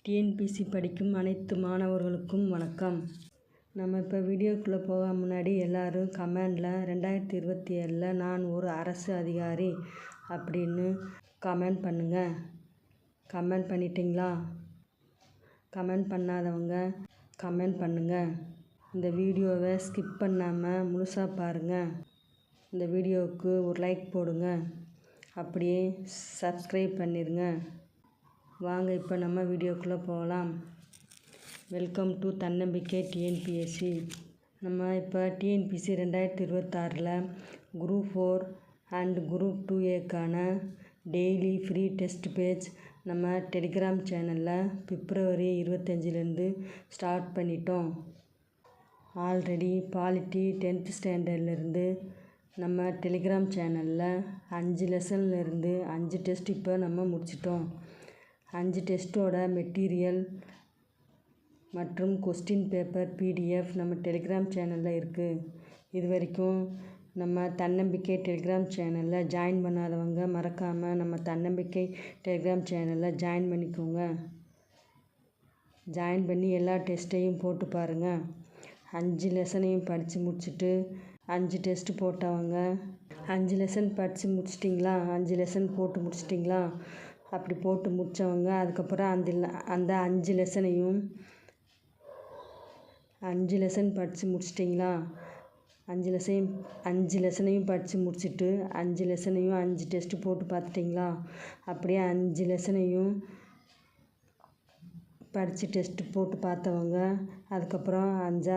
TNPSC படிக்கும் அனைத்து மாணவர்களுக்கும் வணக்கம். நம்ம இப்போ வீடியோக்குள்ளே போக முன்னாடி எல்லோரும் கமெண்டில் 2027 நான் ஒரு அரசு அதிகாரி அப்படின்னு கமெண்ட் பண்ணுங்கள். கமெண்ட் பண்ணிட்டீங்களா? கமெண்ட் பண்ணாதவங்க கமெண்ட் பண்ணுங்கள். இந்த வீடியோவை ஸ்கிப் பண்ணாமல் முழுசாக பாருங்கள். இந்த வீடியோவுக்கு ஒரு லைக் போடுங்க. அப்படியே சப்ஸ்கிரைப் பண்ணிடுங்க. வாங்க இப்போ நம்ம வீடியோக்குள்ளே போகலாம். வெல்கம் டு தன்னம்பிக்கை டிஎன்பிஎஸ்சி. நம்ம இப்போ TNPSC 2026 group 4 and group 2A daily free test page நம்ம டெலிகிராம் சேனலில் பிப்ரவரி 25 ஸ்டார்ட் பண்ணிட்டோம். ஆல்ரெடி பாலிட்டி 10th ஸ்டாண்டர்ட்லேருந்து நம்ம டெலிகிராம் சேனலில் 5 லெசன்லேருந்து 5 டெஸ்ட் இப்போ நம்ம முடிச்சிட்டோம். 5 டெஸ்ட்டோட மெட்டீரியல் மற்றும் கொஸ்டின் பேப்பர் PDF நம்ம டெலிகிராம் சேனலில் இருக்குது. இது வரைக்கும் நம்ம தன்னம்பிக்கை டெலிகிராம் சேனலில் ஜாயின் பண்ணாதவங்க மறக்காமல் நம்ம தன்னம்பிக்கை டெலிகிராம் சேனலில் ஜாயின் பண்ணிக்கோங்க. ஜாயின் பண்ணி எல்லா டெஸ்ட்டையும் போட்டு பாருங்கள். 5 லெசனையும் படித்து முடிச்சுட்டு 5 டெஸ்ட்டு போட்டவங்க 5 லெசன் படித்து முடிச்சிட்டிங்களா? 5 லெசன் போட்டு முடிச்சிட்டிங்களா? அப்படி போட்டு முடித்தவங்க அதுக்கப்புறம் அந்த 5 லெசனையும் 5 லெசன் படித்து முடிச்சிட்டிங்களா? 5 லெசனையும் படித்து முடிச்சுட்டு 5 லெசனையும் 5 டெஸ்ட்டு போட்டு பார்த்துட்டிங்களா? அப்படியே 5 லெசனையும் படித்து டெஸ்ட்டு போட்டு பார்த்தவங்க அதுக்கப்புறம் அந்த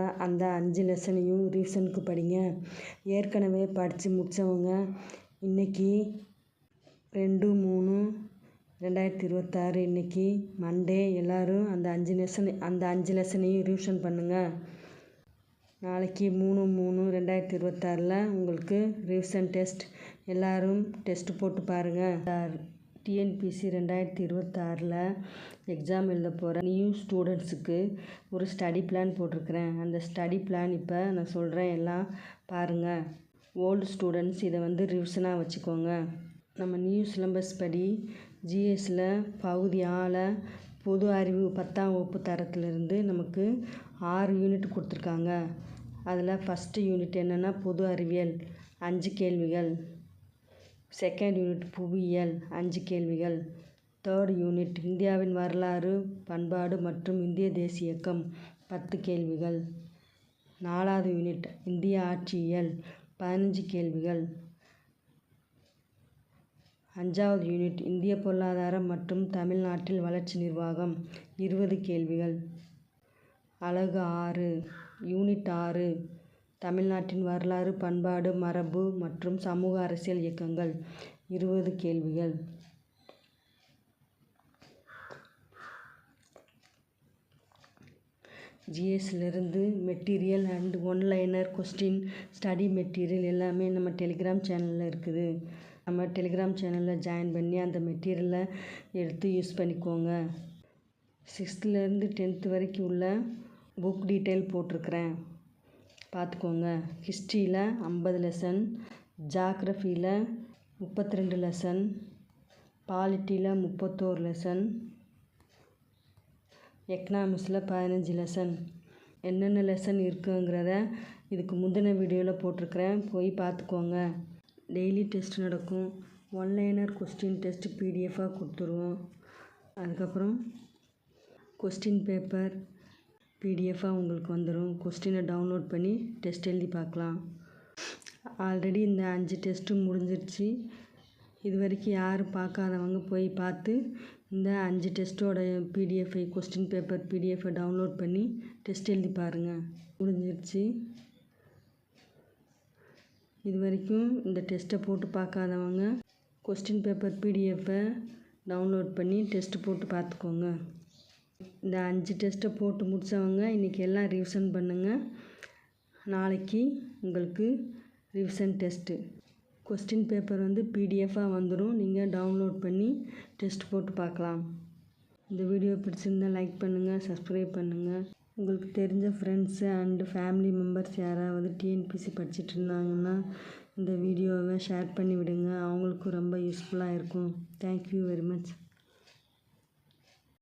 5 லெசனையும் ரிவிஷனுக்கு படிங்க. ஏற்கனவே படித்து முடித்தவங்க இன்றைக்கி 2/3/2026 இன்றைக்கி மண்டே எல்லோரும் அந்த 5 லெசனையும் ரிவிஷன் பண்ணுங்கள். நாளைக்கு 3/3/2026 உங்களுக்கு ரிவிஷன் டெஸ்ட். எல்லோரும் டெஸ்ட்டு போட்டு பாருங்கள். டிஎன்பிஎஸ்சி 2026 எக்ஸாம் எழுத போகிற நியூ ஸ்டூடெண்ட்ஸுக்கு ஒரு ஸ்டடி பிளான் போட்டிருக்கிறேன். அந்த ஸ்டடி பிளான் இப்போ நான் சொல்கிறேன், எல்லாம் பாருங்கள். ஓல்டு ஸ்டூடெண்ட்ஸ் இதை ரிவிஷனாக வச்சுக்கோங்க. நம்ம நியூ சிலபஸ் படி ஜிஎஸ்சில் பகுதி ஆள பொது அறிவு 10ஆம் வகுப்பு தரத்திலிருந்து நமக்கு 6 யூனிட் கொடுத்துருக்காங்க. அதில் ஃபஸ்ட்டு யூனிட் என்னென்னா பொது அறிவியல் 5 கேள்விகள். செகண்ட் யூனிட் புவியியல் 5 கேள்விகள். தேர்ட் யூனிட் இந்தியாவின் வரலாறு பண்பாடு மற்றும் இந்திய தேசிய இயக்கம் 10 கேள்விகள். 4வது யூனிட் இந்திய ஆட்சியியல் 15 கேள்விகள். 5வது யூனிட் இந்திய பொருளாதாரம் மற்றும் தமிழ்நாட்டில் வளர்ச்சி நிர்வாகம் 20 கேள்விகள். அலகு 6 யூனிட் 6 தமிழ்நாட்டின் வரலாறு பண்பாடு மரபு மற்றும் சமூக அரசியல் இயக்கங்கள் 20 கேள்விகள். ஜிஎஸ்சிலிருந்து material and one liner question study material எல்லாமே நம்ம டெலிகிராம் சேனலில் இருக்குது. நம்ம டெலிகிராம் சேனலில் ஜாயின் பண்ணி அந்த மெட்டீரியலை எடுத்து யூஸ் பண்ணிக்கோங்க. 6th-லேருந்து 10th வரைக்கும் உள்ள புக் டீட்டெயில் போட்டிருக்கிறேன், பார்த்துக்கோங்க. ஹிஸ்ட்ரியில் 50 லெசன், ஜாக்ரஃபியில் 32 லெசன், பாலிட்டியில் 31 லெசன், எக்கனாமிக்ஸில் 15 லெசன். என்னென்ன லெசன் இருக்குங்கிறத இதுக்கு முந்தின வீடியோவில் போட்டிருக்கிறேன், போய் பார்த்துக்கோங்க. டெய்லி டெஸ்ட் நடக்கும். ஒன்லைனர் கொஸ்டின் டெஸ்ட் PDFாக கொடுத்துருவோம். அதுக்கப்புறம் கொஸ்டின் பேப்பர் PDFாக உங்களுக்கு வந்துடும். கொஸ்டினை டவுன்லோட் பண்ணி டெஸ்ட் எழுதி பார்க்கலாம். ஆல்ரெடி இந்த 5 டெஸ்ட்டும் முடிஞ்சிருச்சு. இது வரைக்கும் யாரும் பார்க்காதவங்க போய் பார்த்து இந்த 5 டெஸ்ட்டோட PDF கொஸ்டின் பேப்பர் PDFை டவுன்லோட் பண்ணி டெஸ்ட் எழுதி பாருங்கள். முடிஞ்சிருச்சு. இது வரைக்கும் இந்த டெஸ்ட்டை போட்டு பார்க்காதவங்க கொஸ்டின் பேப்பர் PDFை டவுன்லோட் பண்ணி டெஸ்ட்டு போட்டு பார்த்துக்கோங்க. இந்த 5 டெஸ்ட்டை போட்டு முடித்தவங்க இன்றைக்கி எல்லாம் ரிவிஷன் பண்ணுங்கள். நாளைக்கு உங்களுக்கு ரிவிஷன் டெஸ்ட்டு. கொஸ்டின் பேப்பர் PDFாக வந்துடும். நீங்கள் டவுன்லோட் பண்ணி டெஸ்ட் போட்டு பார்க்கலாம். இந்த வீடியோ பிடிச்சிருந்தால் லைக் பண்ணுங்கள், சப்ஸ்கிரைப் பண்ணுங்கள். உங்களுக்கு தெரிஞ்ச ஃப்ரெண்ட்ஸு அண்டு ஃபேமிலி மெம்பர்ஸ் யாராவது டிஎன்பிஎஸ்சி படிச்சுட்டு இருந்தாங்கன்னா இந்த வீடியோவை ஷேர் பண்ணி விடுங்க. அவங்களுக்கும் ரொம்ப யூஸ்ஃபுல்லாக இருக்கும். Thank you very much.